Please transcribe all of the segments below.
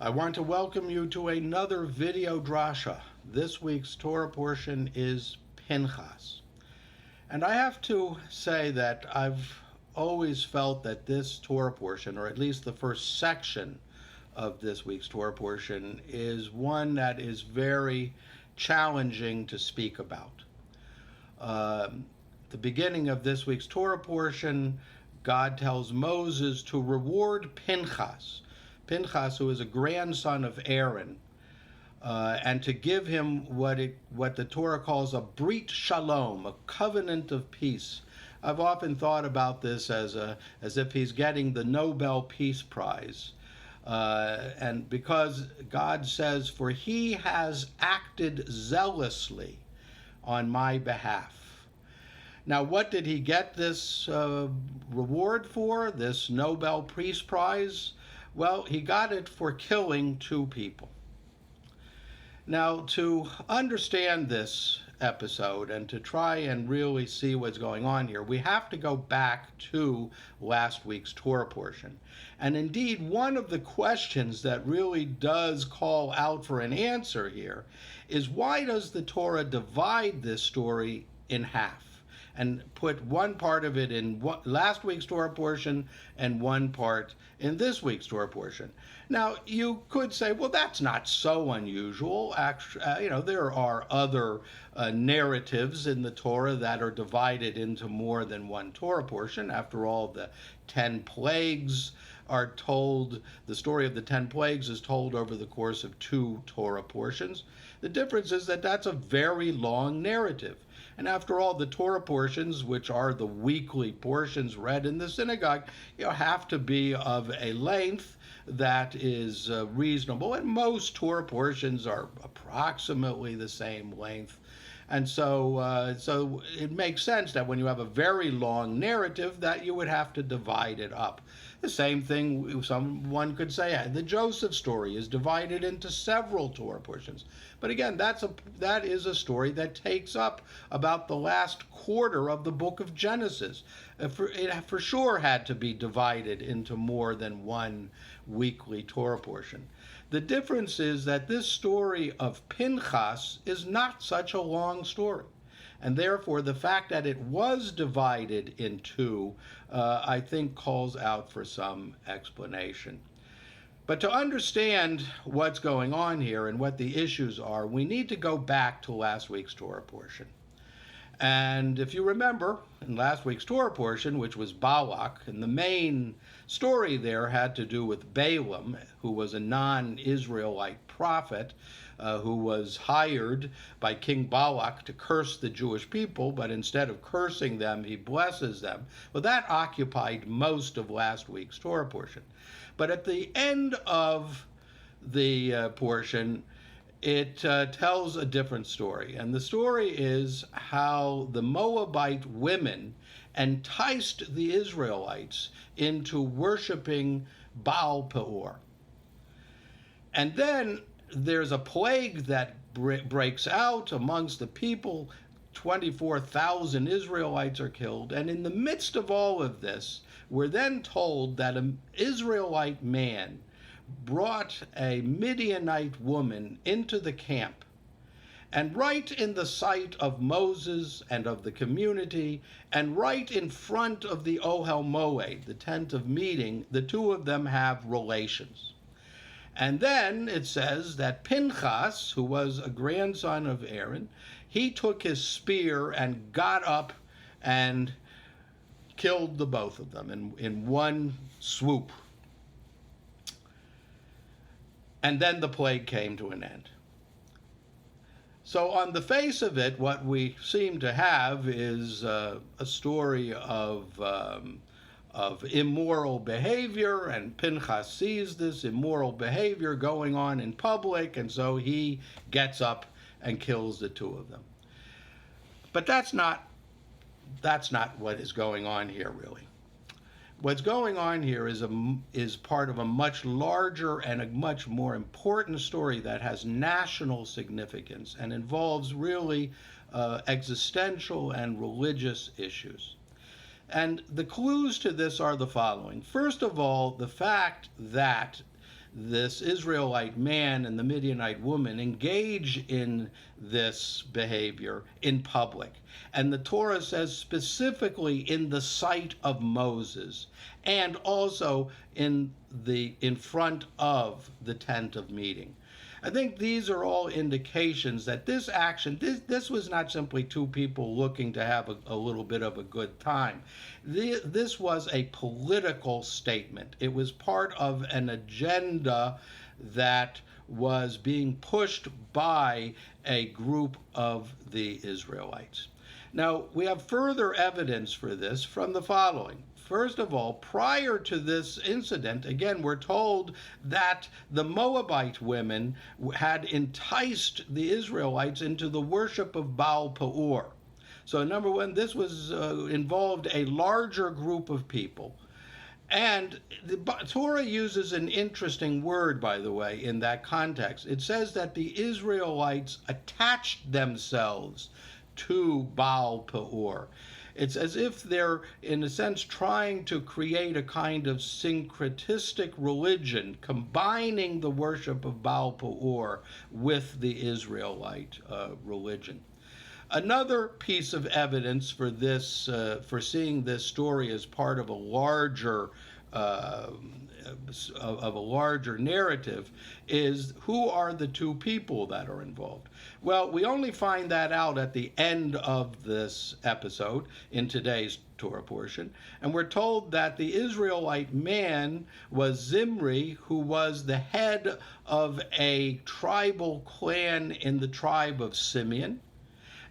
I want to welcome you to another video drasha. This week's Torah portion is Pinchas. And I have to say that I've always felt that this Torah portion, or at least the first section of this week's Torah portion, is one that is very challenging to speak about. The beginning of this week's Torah portion, God tells Moses to reward Pinchas, who is a grandson of Aaron, and to give him what the Torah calls a brit shalom, a covenant of peace. I've often thought about this as if he's getting the Nobel Peace Prize, and because God says, "For he has acted zealously on my behalf." Now, what did he get this reward for, this Nobel Peace Prize? Well, he got it for killing 2 people. Now, to understand this episode and to try and really see what's going on here, we have to go back to last week's Torah portion. And indeed, one of the questions that really does call out for an answer here is, why does the Torah divide this story in half and put one part of it in last week's Torah portion and one part in this week's Torah portion? Now, you could say, well, that's not so unusual. Actually, there are other narratives in the Torah that are divided into more than one Torah portion. After all, the 10 plagues are told, the story of the 10 plagues is told over the course of 2 Torah portions. The difference is that that's a very long narrative. And after all, the Torah portions, which are the weekly portions read in the synagogue, have to be of a length that is reasonable. And most Torah portions are approximately the same length. And so it makes sense that when you have a very long narrative, that you would have to divide it up. The same thing someone could say, the Joseph story is divided into several Torah portions. But again, that is a story that takes up about the last quarter of the book of Genesis. It for sure had to be divided into more than one weekly Torah portion. The difference is that this story of Pinchas is not such a long story. And therefore, the fact that it was divided in 2, I think, calls out for some explanation. But to understand what's going on here and what the issues are, we need to go back to last week's Torah portion. And if you remember, in last week's Torah portion, which was Balak, and the main story there had to do with Balaam, who was a non-Israelite prophet, who was hired by King Balak to curse the Jewish people, but instead of cursing them, he blesses them. Well, that occupied most of last week's Torah portion. But at the end of the portion, it tells a different story. And the story is how the Moabite women enticed the Israelites into worshiping Baal Peor. And then there's a plague that breaks out amongst the people. 24,000 Israelites are killed. And in the midst of all of this, we're then told that an Israelite man brought a Midianite woman into the camp. And right in the sight of Moses and of the community, and right in front of the Ohel Moed, the tent of meeting, the 2 of them have relations. And then it says that Pinchas, who was a grandson of Aaron, he took his spear and got up and killed the both of them in one swoop. And then the plague came to an end. So on the face of it, what we seem to have is a story of immoral behavior, and Pinchas sees this immoral behavior going on in public, and so he gets up and kills the 2 of them. But that's not what is going on here, really. What's going on here is part of a much larger and a much more important story that has national significance and involves really existential and religious issues. And the clues to this are the following. First of all, the fact that this Israelite man and the Midianite woman engage in this behavior in public. And the Torah says specifically in the sight of Moses, and also in front of the tent of meeting. I think these are all indications that this action, this was not simply two people looking to have a little bit of a good time. This was a political statement. It was part of an agenda that was being pushed by a group of the Israelites. Now, we have further evidence for this from the following. First of all, prior to this incident, again, we're told that the Moabite women had enticed the Israelites into the worship of Baal Peor. So, number one, this was involved a larger group of people. And the Torah uses an interesting word, by the way, in that context. It says that the Israelites attached themselves to Baal Peor. It's as if they're, in a sense, trying to create a kind of syncretistic religion, combining the worship of Baal Peor with the Israelite religion. Another piece of evidence for this, for seeing this story as part of a larger narrative, is who are the two people that are involved. Well, we only find that out at the end of this episode in today's Torah portion, and we're told that the Israelite man was Zimri, who was the head of a tribal clan in the tribe of Simeon,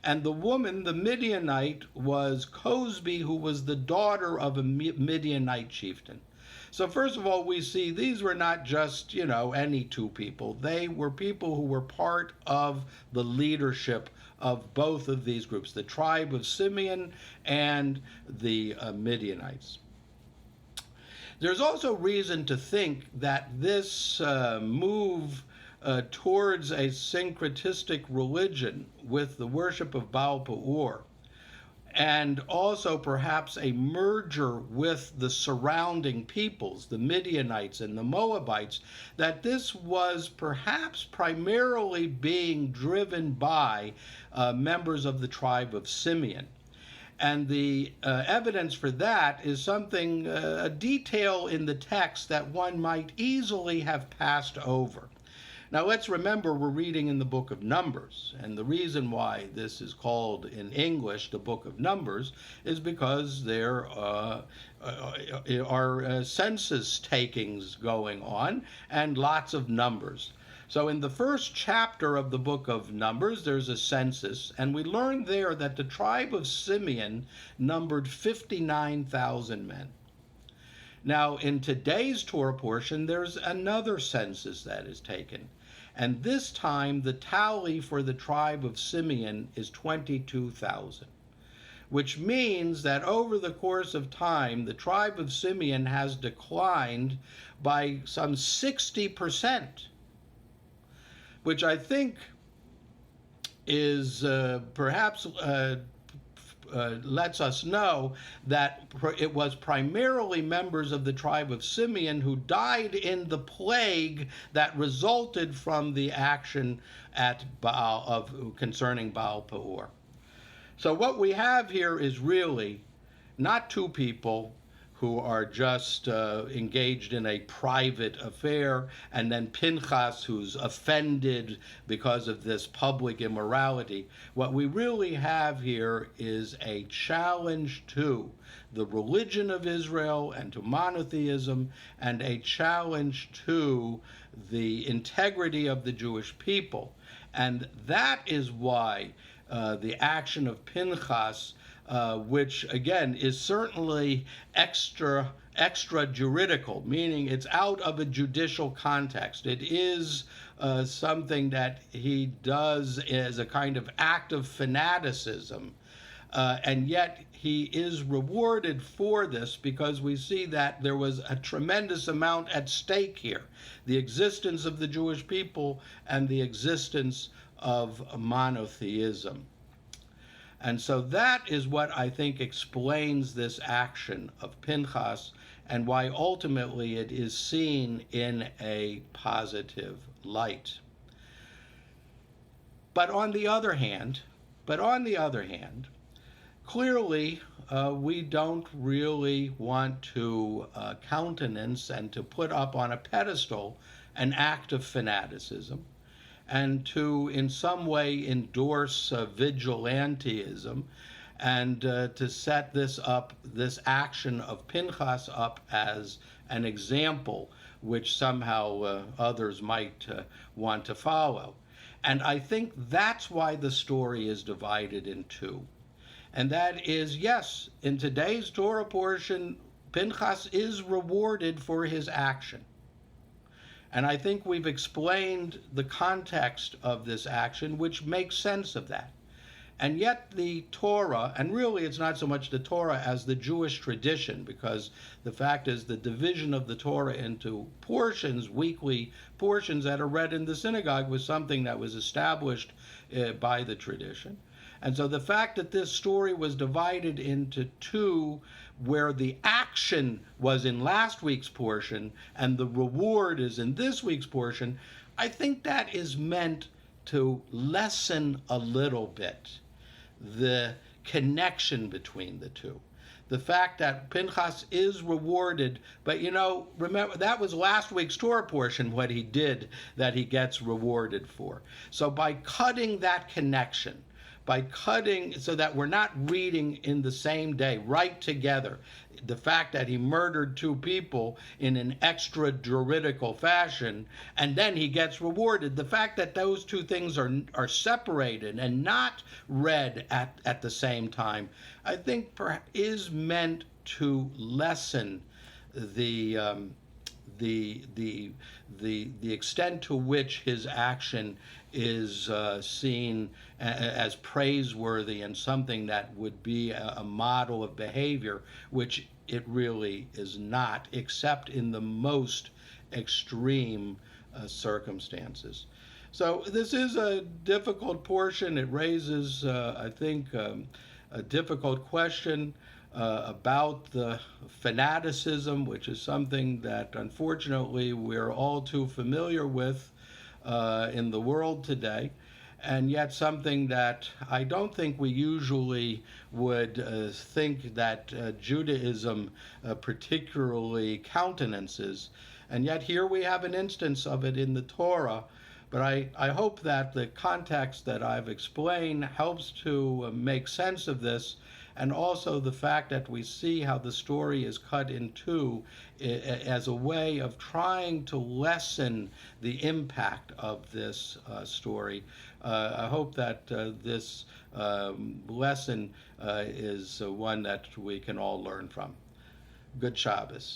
and the woman, the Midianite, was Cosbi, who was the daughter of a Midianite chieftain. So first of all, we see these were not just, any two people. They were people who were part of the leadership of both of these groups, the tribe of Simeon and the Midianites. There's also reason to think that this move towards a syncretistic religion with the worship of Baal Peor, and also perhaps a merger with the surrounding peoples, the Midianites and the Moabites, that this was perhaps primarily being driven by members of the tribe of Simeon. And the evidence for that is something, a detail in the text that one might easily have passed over. Now let's remember we're reading in the book of Numbers, and the reason why this is called in English the book of Numbers is because there are census takings going on and lots of numbers. So in the first chapter of the book of Numbers, there's a census, and we learn there that the tribe of Simeon numbered 59,000 men. Now, in today's Torah portion, there's another census that is taken. And this time, the tally for the tribe of Simeon is 22,000, which means that over the course of time, the tribe of Simeon has declined by some 60%, which I think is perhaps lets us know that it was primarily members of the tribe of Simeon who died in the plague that resulted from the action at concerning Baal Peor. So what we have here is really not two people who are just engaged in a private affair, and then Pinchas, who's offended because of this public immorality. What we really have here is a challenge to the religion of Israel and to monotheism, and a challenge to the integrity of the Jewish people. And that is why the action of Pinchas, which again is certainly extra juridical, meaning it's out of a judicial context. It is something that he does as a kind of act of fanaticism, and yet he is rewarded for this because we see that there was a tremendous amount at stake here: the existence of the Jewish people and the existence of monotheism. And so that is what I think explains this action of Pinchas and why ultimately it is seen in a positive light. But on the other hand, clearly, we don't really want to countenance and to put up on a pedestal an act of fanaticism, and to in some way endorse vigilantism, and to set this action of Pinchas up as an example which somehow others might want to follow. And I think that's why the story is divided in two. And that is, yes, in today's Torah portion, Pinchas is rewarded for his action. And I think we've explained the context of this action, which makes sense of that. And yet the Torah, and really it's not so much the Torah as the Jewish tradition, because the fact is the division of the Torah into portions, weekly portions that are read in the synagogue, was something that was established by the tradition. And so the fact that this story was divided into two, where the action was in last week's portion and the reward is in this week's portion, I think that is meant to lessen a little bit the connection between the two. The fact that Pinchas is rewarded, but remember, that was last week's Torah portion, what he did, that he gets rewarded for. So by cutting that connection, so that we're not reading in the same day, right together, the fact that he murdered two people in an extrajuridical fashion, and then he gets rewarded, the fact that those two things are separated and not read at the same time, I think is meant to lessen the extent to which his action is seen as praiseworthy and something that would be a model of behavior, which it really is not, except in the most extreme circumstances. So this is a difficult portion. It raises, I think, a difficult question about the fanaticism, which is something that unfortunately we're all too familiar with in the world today, and yet something that I don't think we usually would think that Judaism particularly countenances. And yet here we have an instance of it in the Torah. But I hope that the context that I've explained helps to make sense of this, and also the fact that we see how the story is cut in two as a way of trying to lessen the impact of this story. I hope that this lesson is one that we can all learn from. Good Shabbos.